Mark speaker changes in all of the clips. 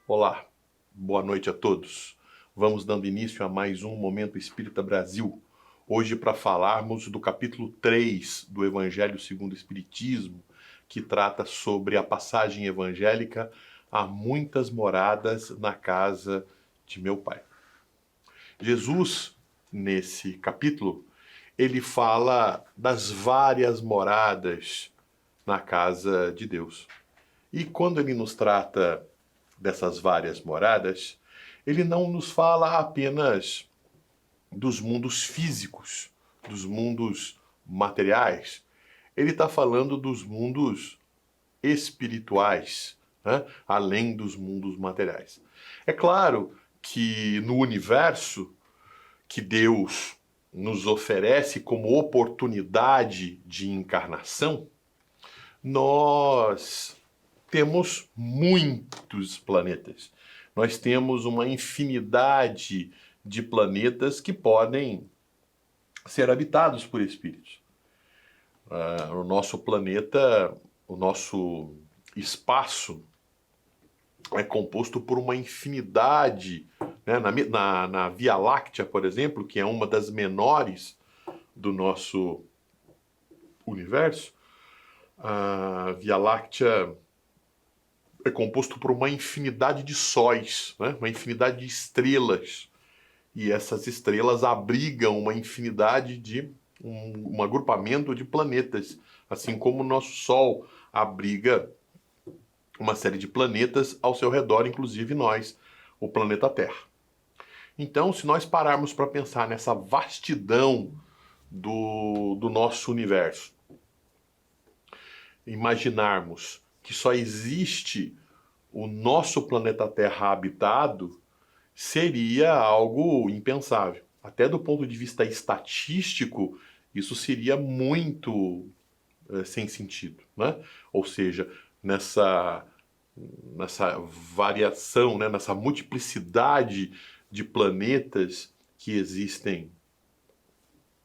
Speaker 1: Olá, boa noite a todos. Vamos dando início a mais um Momento Espírita Brasil. Hoje para falarmos do capítulo 3 do Evangelho segundo o Espiritismo, que trata sobre a passagem evangélica "Há muitas moradas na casa de meu Pai". Jesus, nesse capítulo, ele fala das várias moradas na casa de Deus. E quando ele nos trata dessas várias moradas, ele não nos fala apenas dos mundos físicos, dos mundos materiais. Ele está falando dos mundos espirituais, né? Além dos mundos materiais. É claro que no universo que Deus nos oferece como oportunidade de encarnação, nós temos muitos planetas. Nós temos uma infinidade de planetas que podem ser habitados por espíritos. O nosso planeta, o nosso espaço é composto por uma infinidade, né? Na Via Láctea, por exemplo, que é uma das menores do nosso universo, a Via Láctea é composto por uma infinidade de sóis, né? Uma infinidade de estrelas. E essas estrelas abrigam uma infinidade de um agrupamento de planetas, assim como o nosso Sol abriga uma série de planetas ao seu redor, inclusive nós, o planeta Terra. Então, se nós pararmos para pensar nessa vastidão do nosso universo, imaginarmos que só existe o nosso planeta Terra habitado, seria algo impensável. Até do ponto de vista estatístico, isso seria muito sem sentido, né? Ou seja, nessa variação, né? Nessa multiplicidade de planetas que existem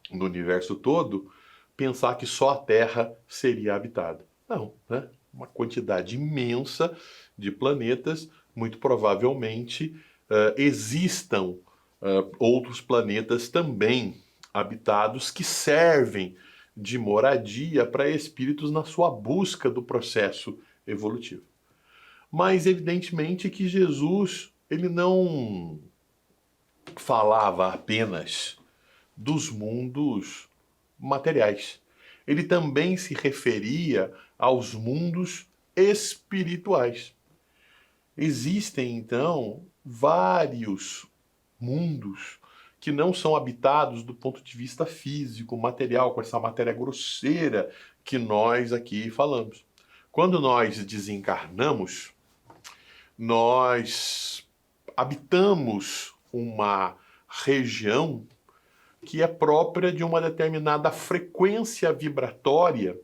Speaker 1: no universo todo, pensar que só a Terra seria habitada. Não, né? Uma quantidade imensa de planetas, muito provavelmente existam outros planetas também habitados que servem de moradia para espíritos na sua busca do processo evolutivo. Mas evidentemente que Jesus, ele não falava apenas dos mundos materiais. Ele também se referia aos mundos espirituais. Existem, então, vários mundos que não são habitados do ponto de vista físico, material, com essa matéria grosseira que nós aqui falamos. Quando nós desencarnamos, nós habitamos uma região que é própria de uma determinada frequência vibratória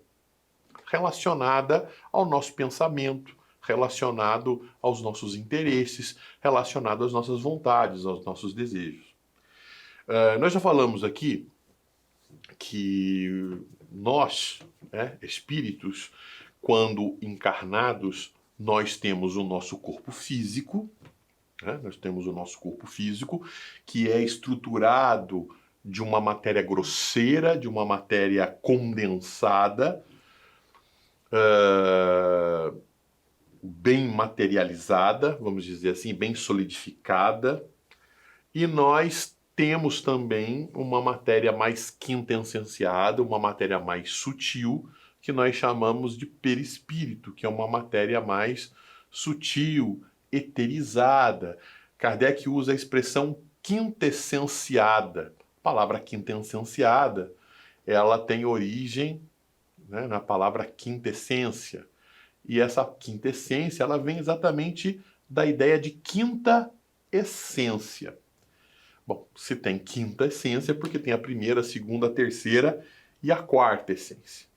Speaker 1: relacionada ao nosso pensamento, relacionado aos nossos interesses, relacionado às nossas vontades, aos nossos desejos. Nós já falamos aqui que nós, espíritos, quando encarnados, nós temos o nosso corpo físico, nós temos o nosso corpo físico, que é estruturado de uma matéria grosseira, de uma matéria condensada, bem materializada, vamos dizer assim, bem solidificada, e nós temos também uma matéria mais quintessenciada, uma matéria mais sutil, que nós chamamos de perispírito, que é uma matéria mais sutil, eterizada. Kardec usa a expressão quintessenciada. A palavra quintessenciada, ela tem origem, né, na palavra quintessência. E essa quintessência, ela vem exatamente da ideia de quinta essência. Bom, se tem quinta essência, é porque tem a primeira, a segunda, a terceira e a quarta essência.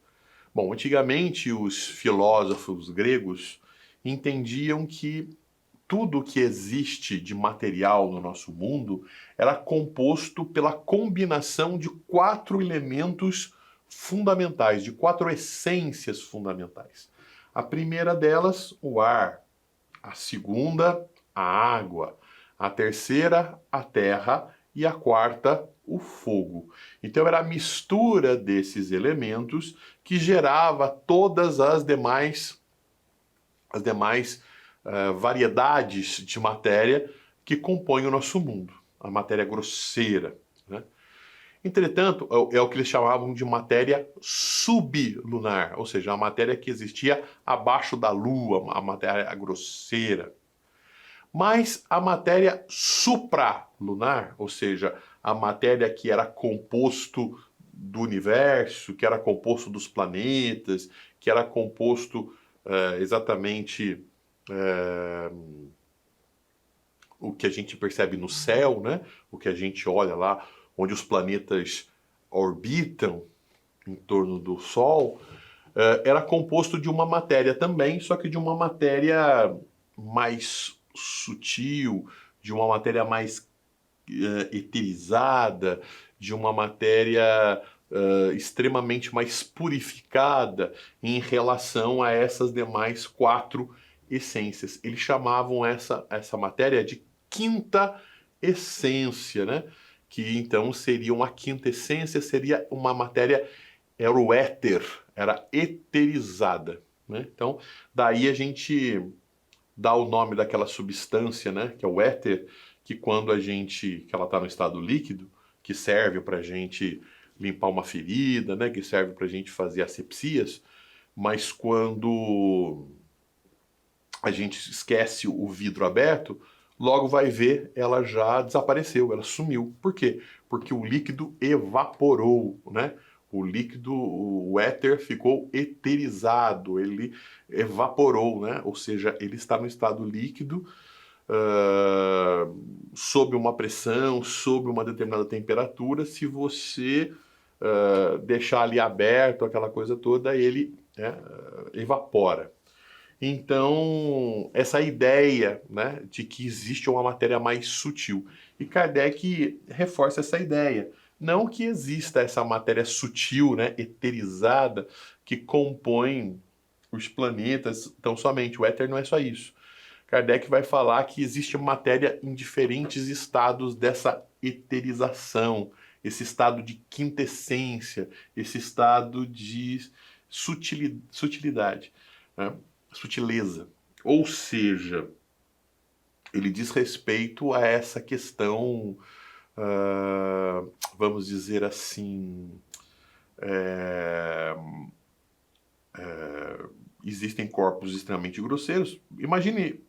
Speaker 1: Bom, antigamente os filósofos gregos entendiam que tudo que existe de material no nosso mundo era composto pela combinação de 4 elementos fundamentais, de 4 essências fundamentais. A primeira delas, o ar. A segunda, a água, a terceira, a terra e a quarta, o fogo. Então era a mistura desses elementos que gerava todas as demais variedades de matéria que compõem o nosso mundo, a matéria grosseira, né? Entretanto, é o que eles chamavam de matéria sublunar, ou seja, a matéria que existia abaixo da Lua, a matéria grosseira. Mas a matéria supralunar, ou seja, a matéria que era composto do universo, que era composto dos planetas, que era composto exatamente o que a gente percebe no céu, né? O que a gente olha lá, onde os planetas orbitam em torno do Sol, era composto de uma matéria também, só que de uma matéria mais sutil, de uma matéria mais eterizada, de uma matéria extremamente mais purificada em relação a essas demais quatro essências. Eles chamavam essa matéria de quinta essência, né? Que então seria uma quinta essência, seria uma matéria, era o éter, era eterizada, né? Então, daí a gente dá o nome daquela substância, né, que é o éter, que quando que ela está no estado líquido, que serve para a gente limpar uma ferida, né, que serve para a gente fazer asepsias, mas quando a gente esquece o vidro aberto, logo vai ver, ela já desapareceu, ela sumiu. Por quê? Porque o líquido evaporou, né? O líquido, o éter ficou eterizado, ele evaporou, né? Ou seja, ele está no estado líquido, sob uma pressão, sob uma determinada temperatura. Se você deixar ali aberto, aquela coisa toda, ele evapora. Então, essa ideia, né, de que existe uma matéria mais sutil. E Kardec reforça essa ideia. Não que exista essa matéria sutil, né, eterizada, que compõe os planetas, então somente. O éter não é só isso. Kardec vai falar que existe matéria em diferentes estados dessa eterização, esse estado de quintessência, esse estado de sutilidade, né? Sutileza. Ou seja, ele diz respeito a essa questão, vamos dizer assim, existem corpos extremamente grosseiros. Imagine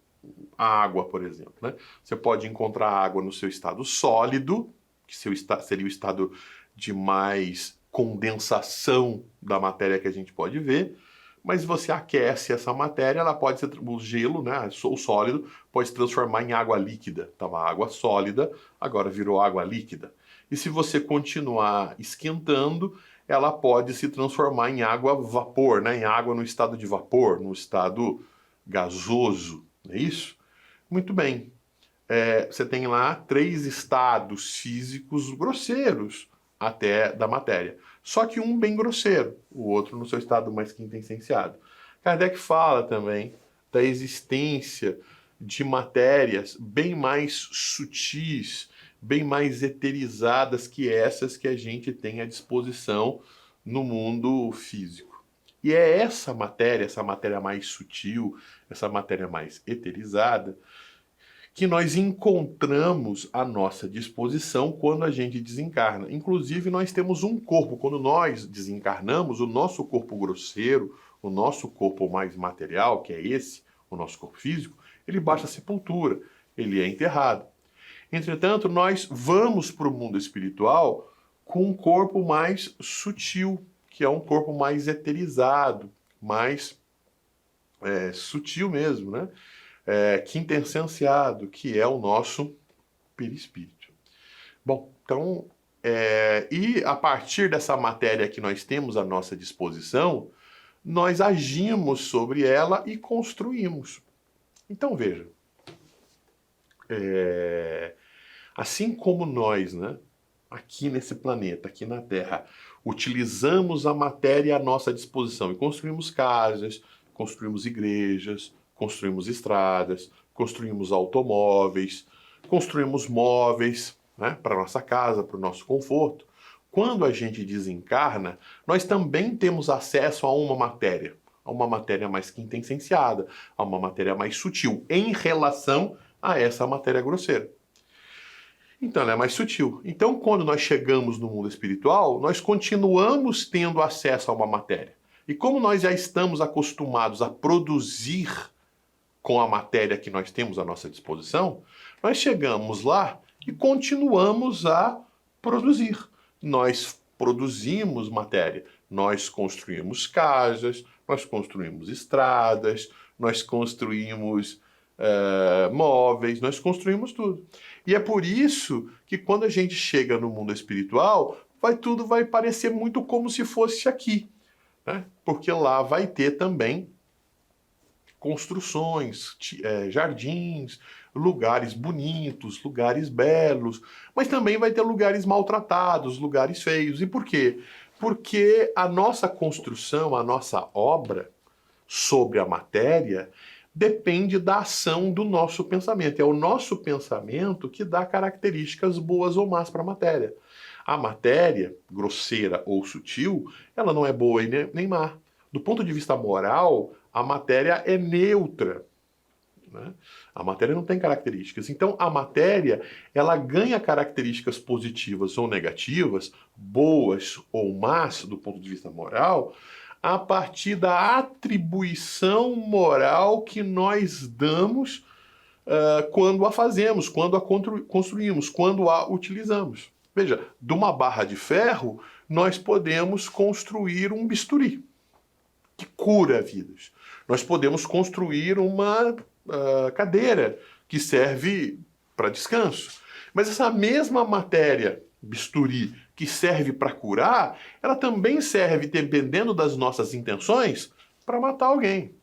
Speaker 1: a água, por exemplo, né? Você pode encontrar água no seu estado sólido, que seria o estado de mais condensação da matéria que a gente pode ver, mas você aquece essa matéria, ela pode ser, o gelo, né, o sólido, pode se transformar em água líquida. Estava água sólida, agora virou água líquida. E se você continuar esquentando, ela pode se transformar em água vapor, né, em água no estado de vapor, no estado gasoso, não é isso? Muito bem. Você tem lá 3 estados físicos grosseiros até da matéria. Só que um bem grosseiro, o outro no seu estado mais quintessenciado. Kardec fala também da existência de matérias bem mais sutis, bem mais eterizadas que essas que a gente tem à disposição no mundo físico. E é essa matéria mais sutil, essa matéria mais eterizada, que nós encontramos à nossa disposição quando a gente desencarna. Inclusive, nós temos um corpo. Quando nós desencarnamos, o nosso corpo grosseiro, o nosso corpo mais material, que é esse, o nosso corpo físico, ele baixa a sepultura, ele é enterrado. Entretanto, nós vamos para o mundo espiritual com um corpo mais sutil, que é um corpo mais eterizado, mais sutil mesmo, né? Quintessenciado, que é o nosso perispírito. Bom, então, e a partir dessa matéria que nós temos à nossa disposição, nós agimos sobre ela e construímos. Então, veja, assim como nós, né, aqui nesse planeta, aqui na Terra, utilizamos a matéria à nossa disposição e construímos casas, construímos igrejas, construímos estradas, construímos automóveis, construímos móveis, né, para a nossa casa, para o nosso conforto. Quando a gente desencarna, nós também temos acesso a uma matéria mais quintessenciada, a uma matéria mais sutil, em relação a essa matéria grosseira. Então ela é mais sutil. Então, quando nós chegamos no mundo espiritual, nós continuamos tendo acesso a uma matéria. E como nós já estamos acostumados a produzir com a matéria que nós temos à nossa disposição, nós chegamos lá e continuamos a produzir. Nós produzimos matéria, nós construímos casas, nós construímos estradas, nós construímos móveis, nós construímos tudo. E é por isso que quando a gente chega no mundo espiritual, tudo vai parecer muito como se fosse aqui, né? Porque lá vai ter também construções, jardins, lugares bonitos, lugares belos, mas também vai ter lugares maltratados, lugares feios. E por quê? Porque a nossa construção, a nossa obra sobre a matéria depende da ação do nosso pensamento. É o nosso pensamento que dá características boas ou más para a matéria. A matéria, grosseira ou sutil, ela não é boa e nem má. Do ponto de vista moral, a matéria é neutra, né? A matéria não tem características. Então, a matéria, ela ganha características positivas ou negativas, boas ou más, do ponto de vista moral, a partir da atribuição moral que nós damos quando a fazemos, quando a construímos, quando a utilizamos. Veja, de uma barra de ferro, nós podemos construir um bisturi, que cura vidas. Nós podemos construir uma cadeira, que serve para descanso. Mas essa mesma matéria, bisturi, que serve para curar, ela também serve, dependendo das nossas intenções, para matar alguém.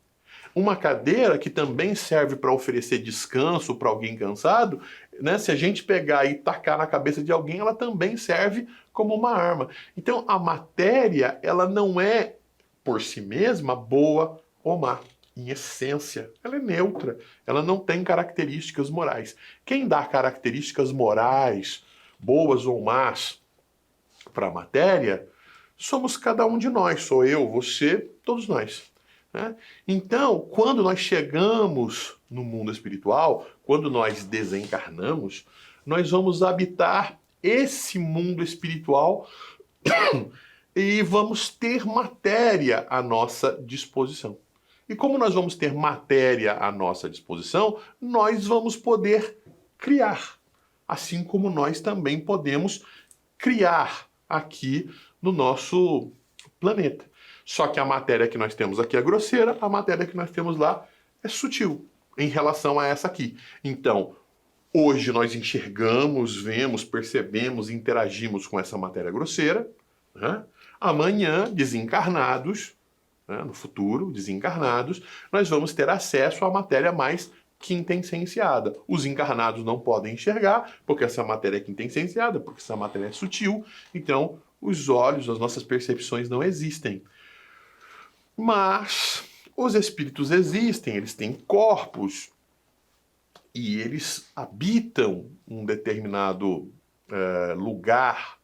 Speaker 1: Uma cadeira que também serve para oferecer descanso para alguém cansado, né? Se a gente pegar e tacar na cabeça de alguém, ela também serve como uma arma. Então a matéria, ela não é por si mesma boa ou má. Em essência, ela é neutra, ela não tem características morais. Quem dá características morais, boas ou más, para a matéria, somos cada um de nós. Sou eu, você, todos nós, né? Então, quando nós chegamos no mundo espiritual, quando nós desencarnamos, nós vamos habitar esse mundo espiritual e vamos ter matéria à nossa disposição. E como nós vamos ter matéria à nossa disposição, nós vamos poder criar, assim como nós também podemos criar aqui no nosso planeta. Só que a matéria que nós temos aqui é grosseira, a matéria que nós temos lá é sutil em relação a essa aqui. Então, hoje nós enxergamos, vemos, percebemos, interagimos com essa matéria grosseira, né? Amanhã, desencarnados, né, no futuro, desencarnados, nós vamos ter acesso à matéria mais quintessenciada. Os encarnados não podem enxergar, porque essa matéria é quintessenciada, porque essa matéria é sutil, então os olhos, as nossas percepções não existem. Mas os espíritos existem, eles têm corpos e eles habitam um determinado lugar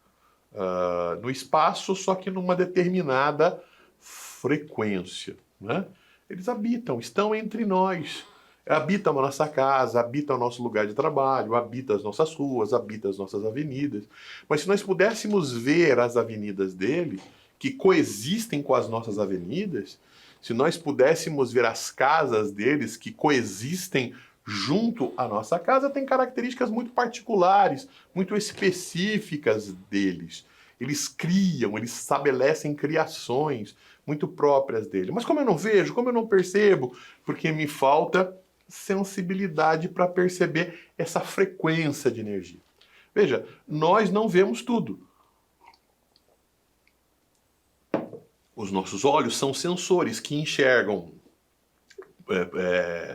Speaker 1: no espaço, só que numa determinada frequência, né? Eles habitam, estão entre nós, habitam a nossa casa, habitam o nosso lugar de trabalho, habitam as nossas ruas, habitam as nossas avenidas. Mas se nós pudéssemos ver as avenidas dele, que coexistem com as nossas avenidas, se nós pudéssemos ver as casas deles que coexistem junto à nossa casa, tem características muito particulares, muito específicas deles. Eles criam, eles estabelecem criações muito próprias dele. Mas como eu não vejo, como eu não percebo? Porque me falta sensibilidade para perceber essa frequência de energia. Veja, nós não vemos tudo. Os nossos olhos são sensores que enxergam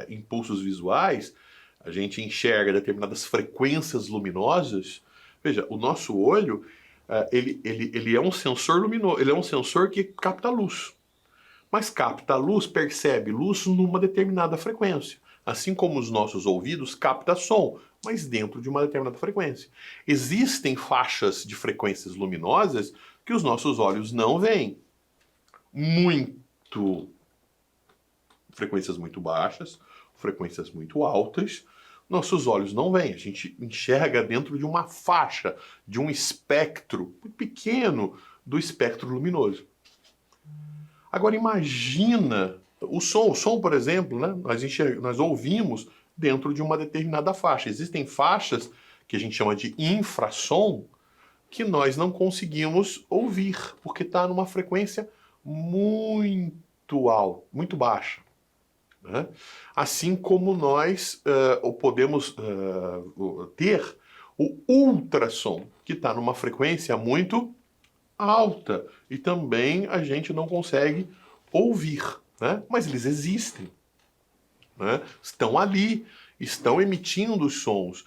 Speaker 1: impulsos visuais, a gente enxerga determinadas frequências luminosas. Veja, o nosso olho, ele é um sensor luminoso, ele é um sensor que capta luz. Mas capta luz, percebe luz numa determinada frequência. Assim como os nossos ouvidos captam som, mas dentro de uma determinada frequência. Existem faixas de frequências luminosas que os nossos olhos não veem. Frequências muito baixas, frequências muito altas, nossos olhos não veem. A gente enxerga dentro de uma faixa, de um espectro muito pequeno do espectro luminoso. Agora imagina o som, por exemplo, né? Nós ouvimos dentro de uma determinada faixa. Existem faixas que a gente chama de infrassom que nós não conseguimos ouvir, porque está numa frequência muito alta, muito baixa. Né? Assim como nós podemos ter o ultrassom, que está numa frequência muito alta e também a gente não consegue ouvir, né? Mas eles existem, né? Estão ali, estão emitindo sons,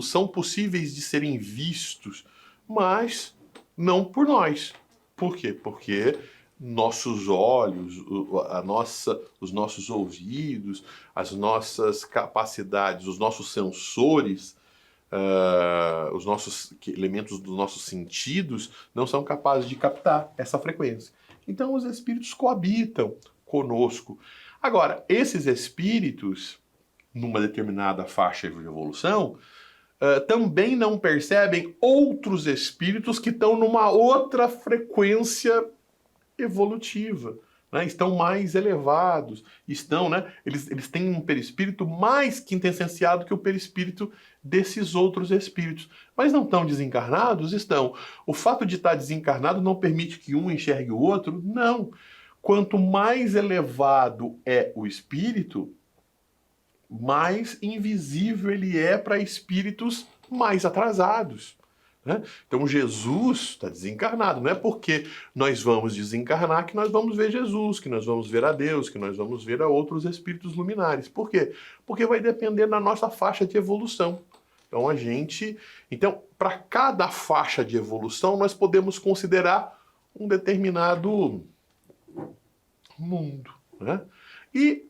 Speaker 1: são possíveis de serem vistos, mas não por nós. Por quê? Porque nossos olhos, os nossos ouvidos, as nossas capacidades, os nossos sensores, os nossos elementos dos nossos sentidos não são capazes de captar essa frequência. Então os espíritos coabitam conosco. Agora, esses espíritos, numa determinada faixa de evolução, também não percebem outros espíritos que estão numa outra frequência evolutiva, né? Estão mais elevados, né? Eles têm um perispírito mais quintessenciado que o perispírito desses outros espíritos. Mas não estão desencarnados? Estão. O fato de estar desencarnado não permite que um enxergue o outro? Não. Quanto mais elevado é o espírito, mais invisível ele é para espíritos mais atrasados. Né? Então Jesus está desencarnado. Não é porque nós vamos desencarnar que nós vamos ver Jesus, que nós vamos ver a Deus, que nós vamos ver a outros espíritos luminares. Por quê? Porque vai depender da nossa faixa de evolução. Então, para cada faixa de evolução, nós podemos considerar um determinado mundo. Né? E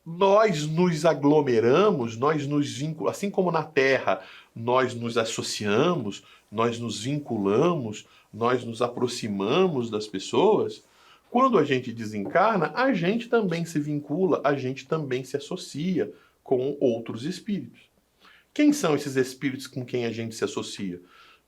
Speaker 1: nós nos aglomeramos, nós nos vinculamos, assim como na Terra nós nos associamos, nós nos vinculamos, nós nos aproximamos das pessoas, quando a gente desencarna, a gente também se vincula, a gente também se associa com outros espíritos. Quem são esses espíritos com quem a gente se associa?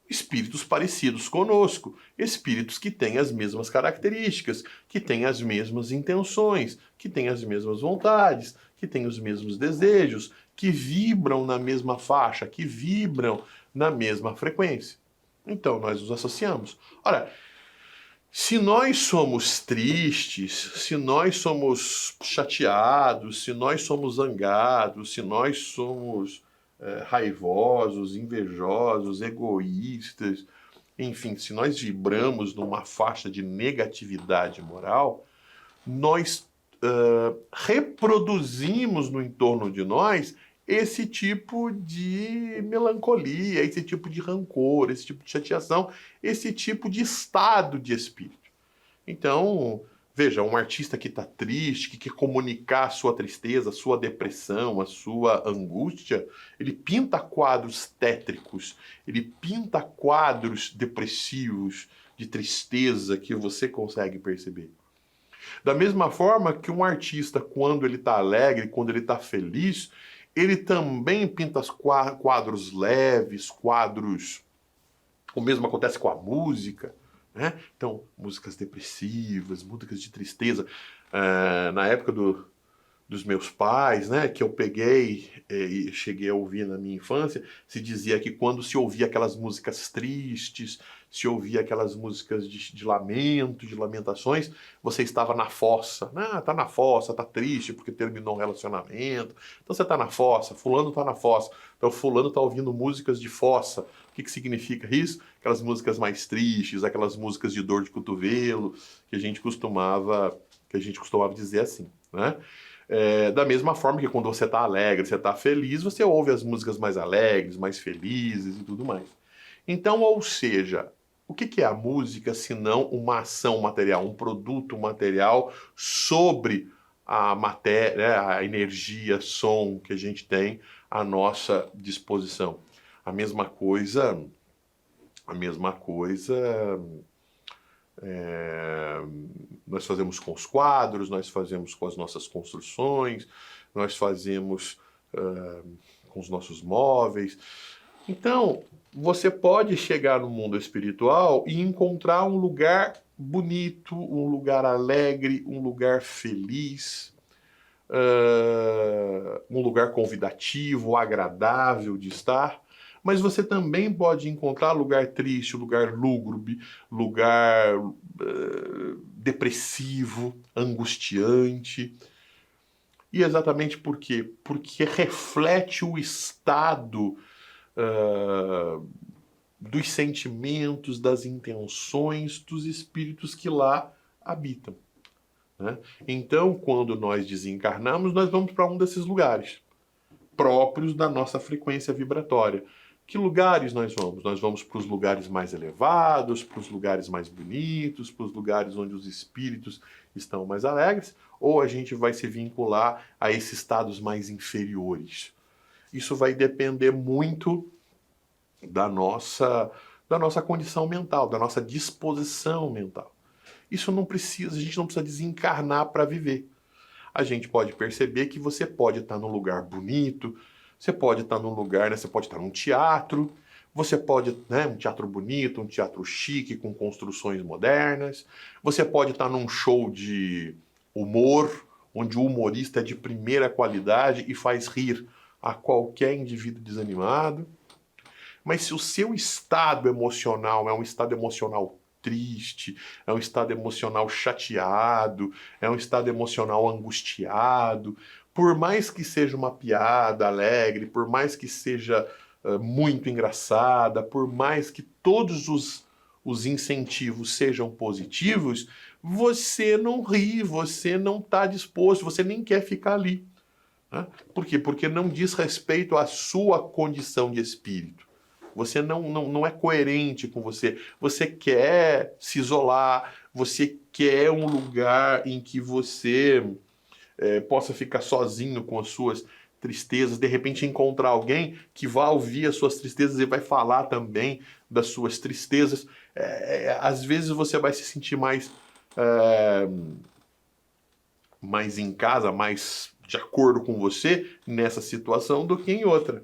Speaker 1: Espíritos parecidos conosco, espíritos que têm as mesmas características, que têm as mesmas intenções, que têm as mesmas vontades, que têm os mesmos desejos, que vibram na mesma faixa, que vibram na mesma frequência. Então nós nos associamos. Ora, se nós somos tristes, se nós somos chateados, se nós somos zangados, se nós somos raivosos, invejosos, egoístas, enfim, se nós vibramos numa faixa de negatividade moral, nós reproduzimos no entorno de nós esse tipo de melancolia, esse tipo de rancor, esse tipo de chateação, esse tipo de estado de espírito. Então, veja, um artista que está triste, que quer comunicar a sua tristeza, a sua depressão, a sua angústia, ele pinta quadros tétricos, ele pinta quadros depressivos, de tristeza, que você consegue perceber. Da mesma forma que um artista, quando ele está alegre, quando ele está feliz, ele também pinta quadros leves, quadros... O mesmo acontece com a música. Né? Então, músicas depressivas, músicas de tristeza. Na época dos meus pais, né, que eu peguei e cheguei a ouvir na minha infância, se dizia que quando se ouvia aquelas músicas tristes, se ouvia aquelas músicas de lamento, de lamentações, você estava na fossa. Ah, tá na fossa, tá triste porque terminou um relacionamento. Então você tá na fossa, fulano tá na fossa. Então fulano tá ouvindo músicas de fossa. O que significa isso? Aquelas músicas mais tristes, aquelas músicas de dor de cotovelo, que a gente costumava dizer assim, né? Da mesma forma que quando você está alegre, você está feliz, você ouve as músicas mais alegres, mais felizes e tudo mais. Então, ou seja, o que é a música se não uma ação material, um produto material sobre a matéria, né, a energia, som que a gente tem à nossa disposição. A mesma coisa, nós fazemos com os quadros, nós fazemos com as nossas construções, nós fazemos com os nossos móveis. Então, você pode chegar no mundo espiritual e encontrar um lugar bonito, um lugar alegre, um lugar feliz, um lugar convidativo, agradável de estar, mas você também pode encontrar lugar triste, lugar lúgubre, lugar depressivo, angustiante. E exatamente por quê? Porque reflete o estado dos sentimentos, das intenções dos espíritos que lá habitam. Né? Então, quando nós desencarnamos, nós vamos para um desses lugares, próprios da nossa frequência vibratória. Que lugares nós vamos? Nós vamos para os lugares mais elevados, para os lugares mais bonitos, para os lugares onde os espíritos estão mais alegres, ou a gente vai se vincular a esses estados mais inferiores. Isso vai depender muito da nossa condição mental, da nossa disposição mental. Isso não precisa, a gente não precisa desencarnar para viver. A gente pode perceber que você pode estar num lugar bonito, você pode estar num lugar, né, você pode estar num teatro, você pode, né, um teatro bonito, um teatro chique, com construções modernas, você pode estar num show de humor, onde o humorista é de primeira qualidade e faz rir a qualquer indivíduo desanimado. Mas se o seu estado emocional é um estado emocional triste, é um estado emocional chateado, é um estado emocional angustiado, por mais que seja uma piada alegre, por mais que seja muito engraçada, por mais que todos os incentivos sejam positivos, você não ri, você não está disposto, você nem quer ficar ali. Né? Por quê? Porque não diz respeito à sua condição de espírito. Você não é coerente com você. Você quer se isolar, você quer um lugar em que você possa ficar sozinho com as suas tristezas, de repente encontrar alguém que vá ouvir as suas tristezas e vai falar também das suas tristezas. Às vezes você vai se sentir mais em casa, mais de acordo com você nessa situação do que em outra.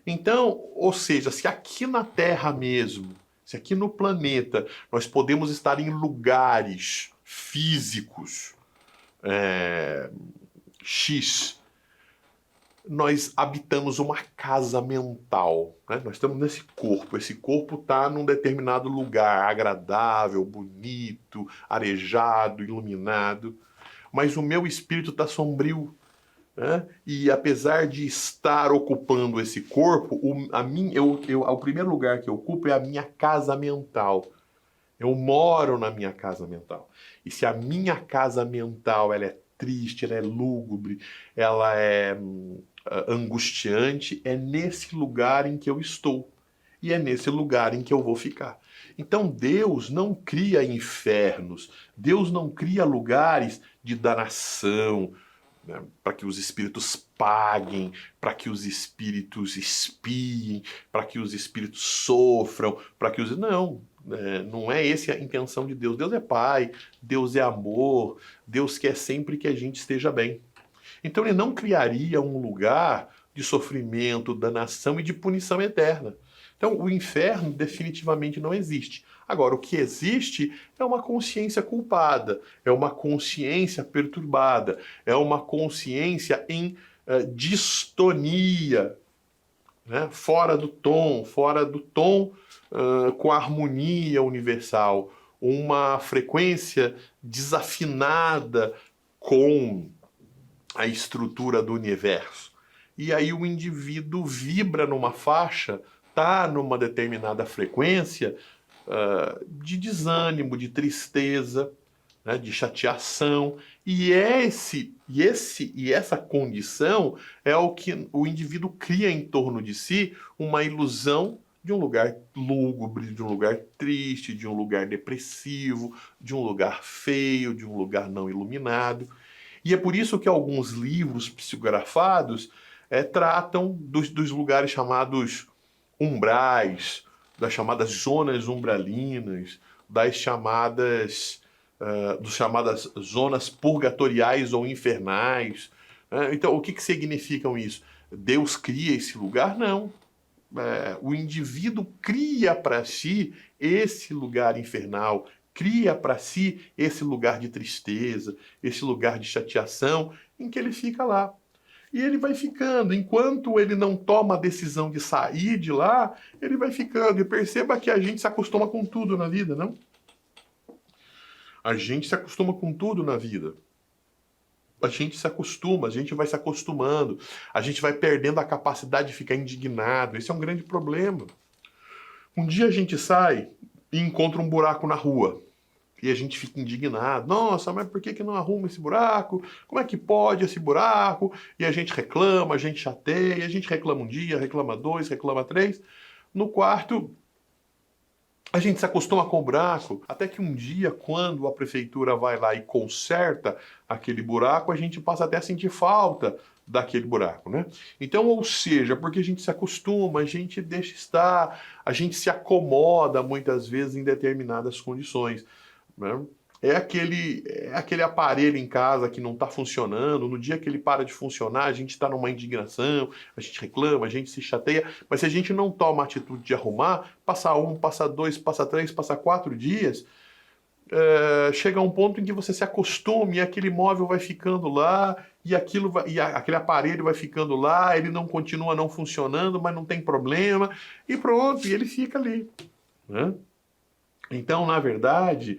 Speaker 1: Então, ou seja, se aqui na Terra mesmo, se aqui no planeta, nós podemos estar em lugares físicos X, nós habitamos uma casa mental. Né? Nós estamos nesse corpo. Esse corpo está num determinado lugar, agradável, bonito, arejado, iluminado. Mas o meu espírito está sombrio. Né? E apesar de estar ocupando esse corpo, o primeiro lugar que eu ocupo é a minha casa mental. Eu moro na minha casa mental. E se a minha casa mental ela é triste, ela é lúgubre, ela é angustiante, é nesse lugar em que eu estou. E é nesse lugar em que eu vou ficar. Então Deus não cria infernos, Deus não cria lugares de danação, né, para que os espíritos paguem, para que os espíritos espiem, para que os espíritos sofram, para que os... Não, não é essa a intenção de Deus. Deus é Pai, Deus é amor, Deus quer sempre que a gente esteja bem. Então ele não criaria um lugar de sofrimento, danação e de punição eterna. Então o inferno definitivamente não existe. Agora, o que existe é uma consciência culpada, é uma consciência perturbada, é uma consciência em distonia, né? Fora do tom com a harmonia universal, uma frequência desafinada com a estrutura do universo. E aí o indivíduo vibra numa faixa, tá numa determinada frequência de desânimo, de tristeza, né, de chateação. E essa condição é o que o indivíduo cria em torno de si uma ilusão de um lugar lúgubre, de um lugar triste, de um lugar depressivo, de um lugar feio, de um lugar não iluminado. E é por isso que alguns livros psicografados tratam dos lugares chamados umbrais, das chamadas zonas umbralinas, das chamadas zonas purgatoriais ou infernais. Né? Então, o que significam isso? Deus cria esse lugar? Não. O indivíduo cria para si esse lugar infernal, cria para si esse lugar de tristeza, esse lugar de chateação, em que ele fica lá. E ele vai ficando, enquanto ele não toma a decisão de sair de lá, ele vai ficando. E perceba que a gente se acostuma com tudo na vida, não? A gente se acostuma com tudo na vida. A gente se acostuma, a gente vai se acostumando, a gente vai perdendo a capacidade de ficar indignado. Esse é um grande problema. Um dia a gente sai e encontra um buraco na rua. E a gente fica indignado. Nossa, mas por que não arruma esse buraco? Como é que pode esse buraco? E a gente reclama, a gente chateia, a gente reclama um dia, reclama dois, reclama três. No quarto, a gente se acostuma com o buraco, até que um dia, quando a prefeitura vai lá e conserta aquele buraco, a gente passa até a sentir falta daquele buraco, né? Então, ou seja, porque a gente se acostuma, a gente deixa estar, a gente se acomoda muitas vezes em determinadas condições, né? É aquele aparelho em casa que não está funcionando, no dia que ele para de funcionar, a gente está numa indignação, a gente reclama, a gente se chateia, mas se a gente não toma a atitude de arrumar, passa um, passa dois, passa três, passa 4 dias, chega um ponto em que você se acostuma e aquele móvel vai ficando lá, e aquele aparelho vai ficando lá, ele não continua não funcionando, mas não tem problema, e pronto, e ele fica ali, né? Então, na verdade,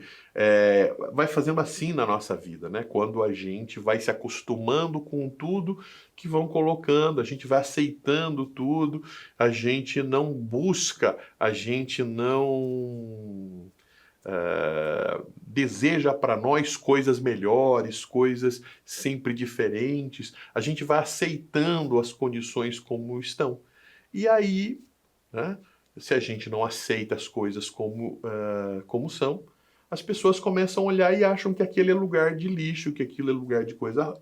Speaker 1: vai fazendo assim na nossa vida, né? Quando a gente vai se acostumando com tudo que vão colocando, a gente vai aceitando tudo, a gente não busca, a gente não deseja para nós coisas melhores, coisas sempre diferentes, a gente vai aceitando as condições como estão. E aí, né? Se a gente não aceita as coisas como são, as pessoas começam a olhar e acham que aquele é lugar de lixo, que aquilo é lugar de coisa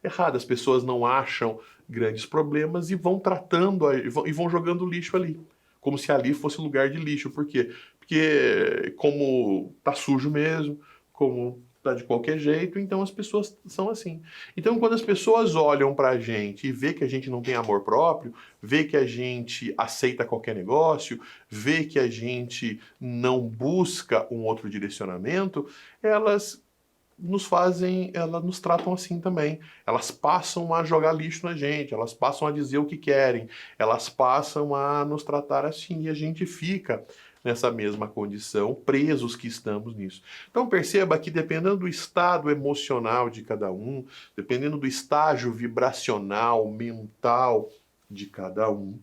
Speaker 1: errada. As pessoas não acham grandes problemas e vão tratando, e vão jogando lixo ali, como se ali fosse lugar de lixo. Por quê? Porque como tá sujo mesmo, como tá de qualquer jeito, então as pessoas são assim. Então, quando as pessoas olham pra gente e vê que a gente não tem amor próprio, vê que a gente aceita qualquer negócio, vê que a gente não busca um outro direcionamento, elas nos tratam assim também. Elas passam a jogar lixo na gente, elas passam a dizer o que querem, elas passam a nos tratar assim e a gente fica nessa mesma condição, presos que estamos nisso. Então perceba que dependendo do estado emocional de cada um, dependendo do estágio vibracional, mental de cada um,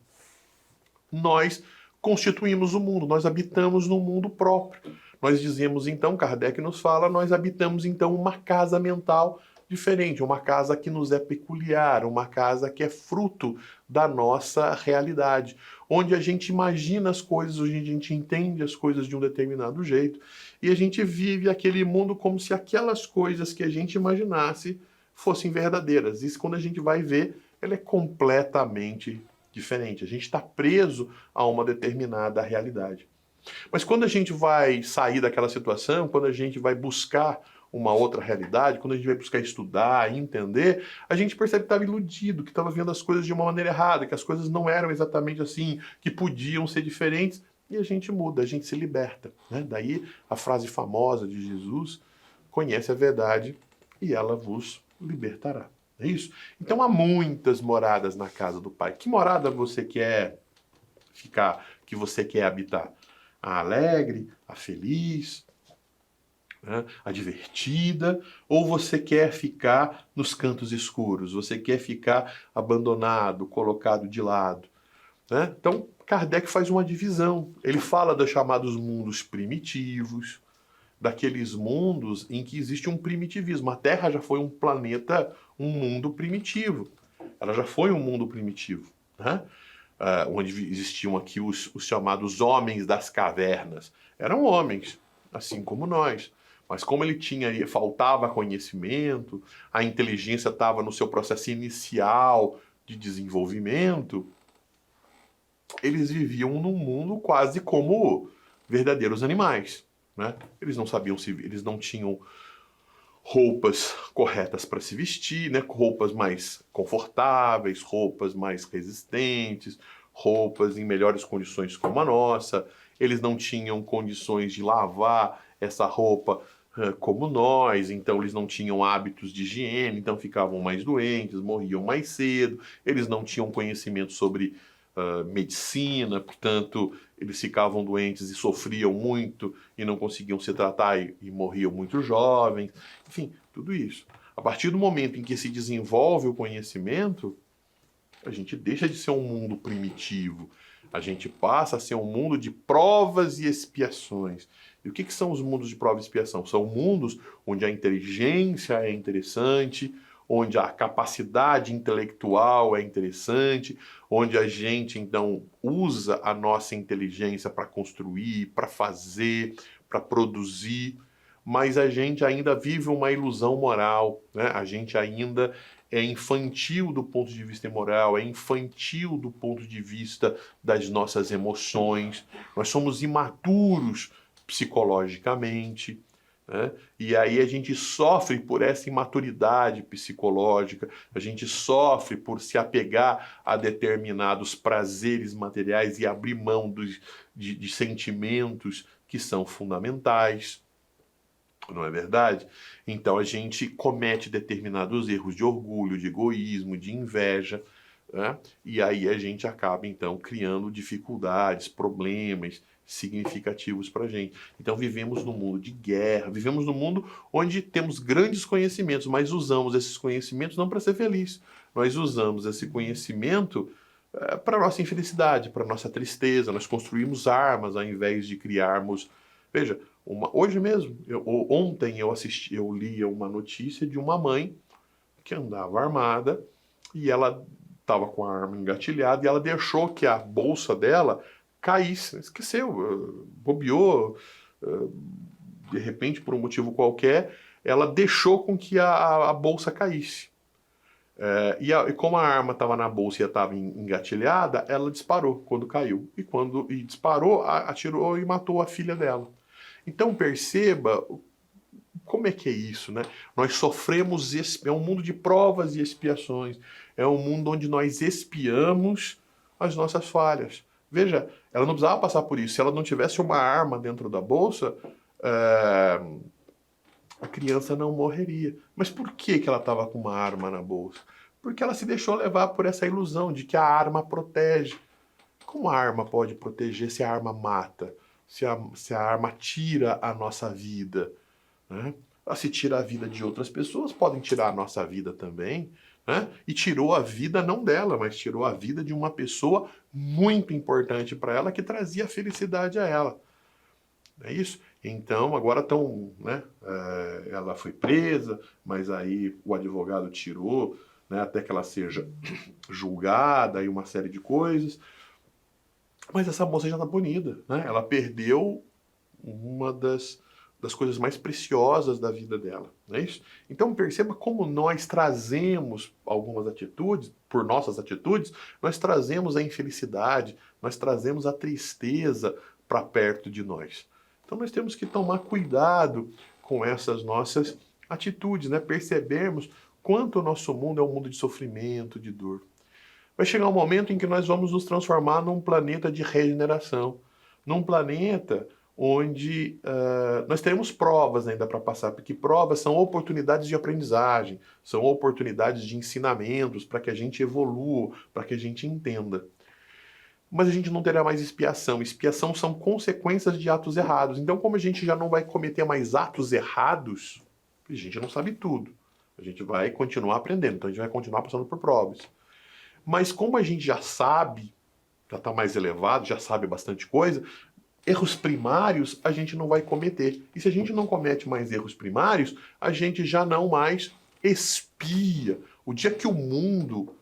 Speaker 1: nós constituímos o mundo, nós habitamos no mundo próprio. Nós dizemos então, Kardec nos fala, nós habitamos então uma casa mental diferente, uma casa que nos é peculiar, uma casa que é fruto da nossa realidade, onde a gente imagina as coisas, onde a gente entende as coisas de um determinado jeito, e a gente vive aquele mundo como se aquelas coisas que a gente imaginasse fossem verdadeiras. Isso, quando a gente vai ver, ela é completamente diferente. A gente está preso a uma determinada realidade. Mas quando a gente vai sair daquela situação, quando a gente vai buscar uma outra realidade, quando a gente vai buscar estudar, entender, a gente percebe que estava iludido, que estava vendo as coisas de uma maneira errada, que as coisas não eram exatamente assim, que podiam ser diferentes, e a gente muda, a gente se liberta. Né? Daí a frase famosa de Jesus, conhece a verdade e ela vos libertará. É isso? Então há muitas moradas na casa do Pai. Que morada você quer ficar, que você quer habitar? A alegre, a feliz, né? A divertida, ou você quer ficar nos cantos escuros, você quer ficar abandonado, colocado de lado, né? Então, Kardec faz uma divisão. Ele fala dos chamados mundos primitivos, daqueles mundos em que existe um primitivismo. A Terra já foi um planeta, um mundo primitivo. Ela já foi um mundo primitivo, né? Onde existiam aqui os chamados homens das cavernas. Eram homens, assim como nós. Mas como faltava conhecimento, a inteligência estava no seu processo inicial de desenvolvimento, eles viviam num mundo quase como verdadeiros animais, né? Eles não sabiam eles não tinham roupas corretas para se vestir, né? Roupas mais confortáveis, roupas mais resistentes, roupas em melhores condições como a nossa. Eles não tinham condições de lavar essa roupa como nós, então eles não tinham hábitos de higiene, então ficavam mais doentes, morriam mais cedo. Eles não tinham conhecimento sobre medicina, portanto, eles ficavam doentes e sofriam muito e não conseguiam se tratar e morriam muito jovens. Enfim, tudo isso. A partir do momento em que se desenvolve o conhecimento, a gente deixa de ser um mundo primitivo. A gente passa a ser um mundo de provas e expiações. E o que são os mundos de prova e expiação? São mundos onde a inteligência é interessante, onde a capacidade intelectual é interessante, onde a gente, então, usa a nossa inteligência para construir, para fazer, para produzir, mas a gente ainda vive uma ilusão moral, né? A gente ainda é infantil do ponto de vista moral, é infantil do ponto de vista das nossas emoções, nós somos imaturos psicologicamente, né? E aí a gente sofre por essa imaturidade psicológica, a gente sofre por se apegar a determinados prazeres materiais e abrir mão de sentimentos que são fundamentais. Não é verdade? Então a gente comete determinados erros de orgulho, de egoísmo, de inveja, né? E aí a gente acaba então criando dificuldades, problemas significativos para a gente. Então vivemos num mundo de guerra, vivemos num mundo onde temos grandes conhecimentos, mas usamos esses conhecimentos não para ser feliz, nós usamos esse conhecimento para nossa infelicidade, para nossa tristeza. Nós construímos armas ao invés de criarmos. Veja, hoje mesmo, ontem eu li uma notícia de uma mãe que andava armada e ela estava com a arma engatilhada e ela deixou que a bolsa dela caísse, esqueceu, bobeou, de repente por um motivo qualquer, ela deixou com que a bolsa caísse. E como a arma estava na bolsa e estava engatilhada, ela disparou quando caiu. E quando disparou, atirou e matou a filha dela. Então perceba como é que é isso, né? Nós sofremos, é um mundo de provas e expiações. É um mundo onde nós expiamos as nossas falhas. Veja, ela não precisava passar por isso. Se ela não tivesse uma arma dentro da bolsa, a criança não morreria. Mas por que ela estava com uma arma na bolsa? Porque ela se deixou levar por essa ilusão de que a arma protege. Como a arma pode proteger se a arma mata? Se a arma tira a nossa vida? Né? Se tira a vida de outras pessoas, podem tirar a nossa vida também. Né? E tirou a vida não dela, mas tirou a vida de uma pessoa muito importante para ela, que trazia felicidade a ela. Não é isso? Então, agora estão, né? Ela foi presa, mas aí o advogado tirou, né, até que ela seja julgada e uma série de coisas. Mas essa moça já está punida, né? Ela perdeu uma das coisas mais preciosas da vida dela, não é isso? Então perceba como nós trazemos algumas atitudes, por nossas atitudes, nós trazemos a infelicidade, nós trazemos a tristeza para perto de nós. Então nós temos que tomar cuidado com essas nossas atitudes, né? Percebermos quanto o nosso mundo é um mundo de sofrimento, de dor. Vai chegar um momento em que nós vamos nos transformar num planeta de regeneração, num planeta onde nós teremos provas ainda para passar, porque provas são oportunidades de aprendizagem, são oportunidades de ensinamentos para que a gente evolua, para que a gente entenda. Mas a gente não terá mais expiação. Expiação são consequências de atos errados. Então, como a gente já não vai cometer mais atos errados, a gente não sabe tudo. A gente vai continuar aprendendo, então a gente vai continuar passando por provas. Mas como a gente já sabe, já está mais elevado, já sabe bastante coisa, erros primários a gente não vai cometer. E se a gente não comete mais erros primários, a gente já não mais expia. O dia que o mundo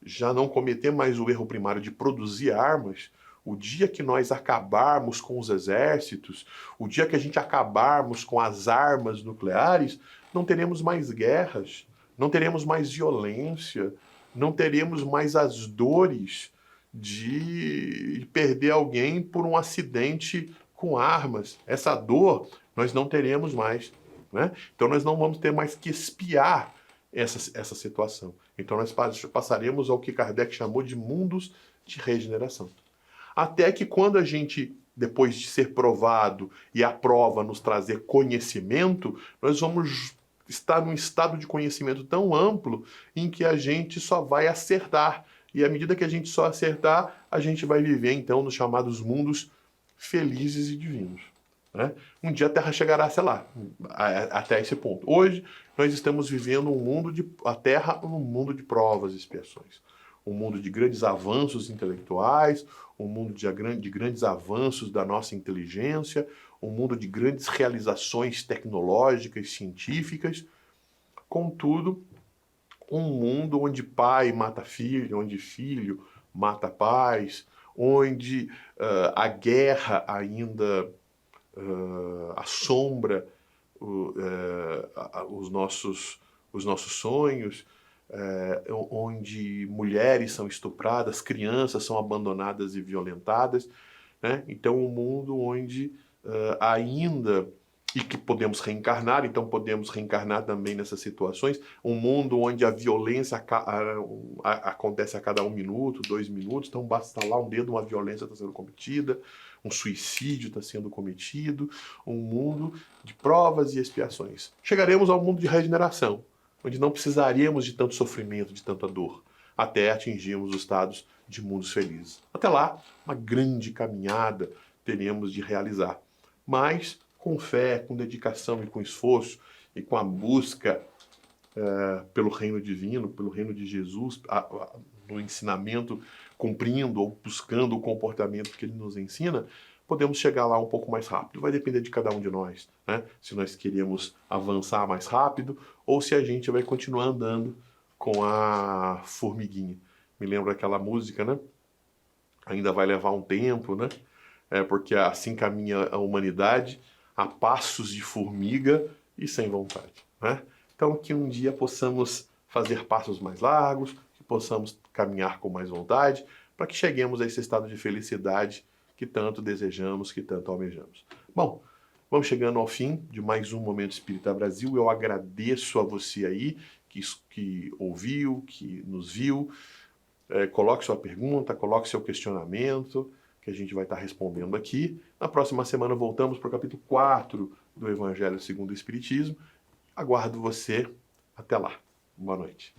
Speaker 1: já não cometer mais o erro primário de produzir armas, O dia que nós acabarmos com os exércitos, o dia que a gente acabarmos com as armas nucleares, não teremos mais guerras, não teremos mais violência, não teremos mais as dores de perder alguém por um acidente com armas. Essa dor nós não teremos mais, né? Então nós não vamos ter mais que espiar essa situação. Então nós passaremos ao que Kardec chamou de mundos de regeneração. Até que quando a gente, depois de ser provado e a prova nos trazer conhecimento, nós vamos estar num estado de conhecimento tão amplo em que a gente só vai acertar. E à medida que a gente só acertar, a gente vai viver então nos chamados mundos felizes e divinos, né? Um dia a Terra chegará, sei lá, até esse ponto. Hoje nós estamos vivendo a Terra um mundo de provas e expiações. Um mundo de grandes avanços intelectuais, um mundo de grandes avanços da nossa inteligência, um mundo de grandes realizações tecnológicas, científicas. Contudo, um mundo onde pai mata filho, onde filho mata pais, onde a guerra ainda assombra os nossos sonhos, onde mulheres são estupradas, crianças são abandonadas e violentadas, né? Então, um mundo onde ainda, e que podemos reencarnar, então podemos reencarnar também nessas situações, um mundo onde a violência acontece a cada 1 minuto, 2 minutos, então basta lá um dedo, uma violência está sendo cometida, um suicídio está sendo cometido, um mundo de provas e expiações. Chegaremos ao mundo de regeneração, onde não precisaríamos de tanto sofrimento, de tanta dor, até atingirmos os estados de mundos felizes. Até lá, uma grande caminhada teremos de realizar. Mas, com fé, com dedicação e com esforço, e com a busca pelo reino divino, pelo reino de Jesus, no ensinamento, cumprindo ou buscando o comportamento que ele nos ensina, podemos chegar lá um pouco mais rápido. Vai depender de cada um de nós, né? Se nós queremos avançar mais rápido ou se a gente vai continuar andando com a formiguinha. Me lembra aquela música, né? Ainda vai levar um tempo, né? Porque assim caminha a humanidade, a passos de formiga e sem vontade, né? Então, que um dia possamos fazer passos mais largos, que possamos caminhar com mais vontade, para que cheguemos a esse estado de felicidade que tanto desejamos, que tanto almejamos. Bom, vamos chegando ao fim de mais um Momento Espírita Brasil. Eu agradeço a você aí que ouviu, que nos viu. Coloque sua pergunta, coloque seu questionamento, que a gente vai estar respondendo aqui. Na próxima semana voltamos para o capítulo 4 do Evangelho segundo o Espiritismo. Aguardo você. Até lá. Boa noite.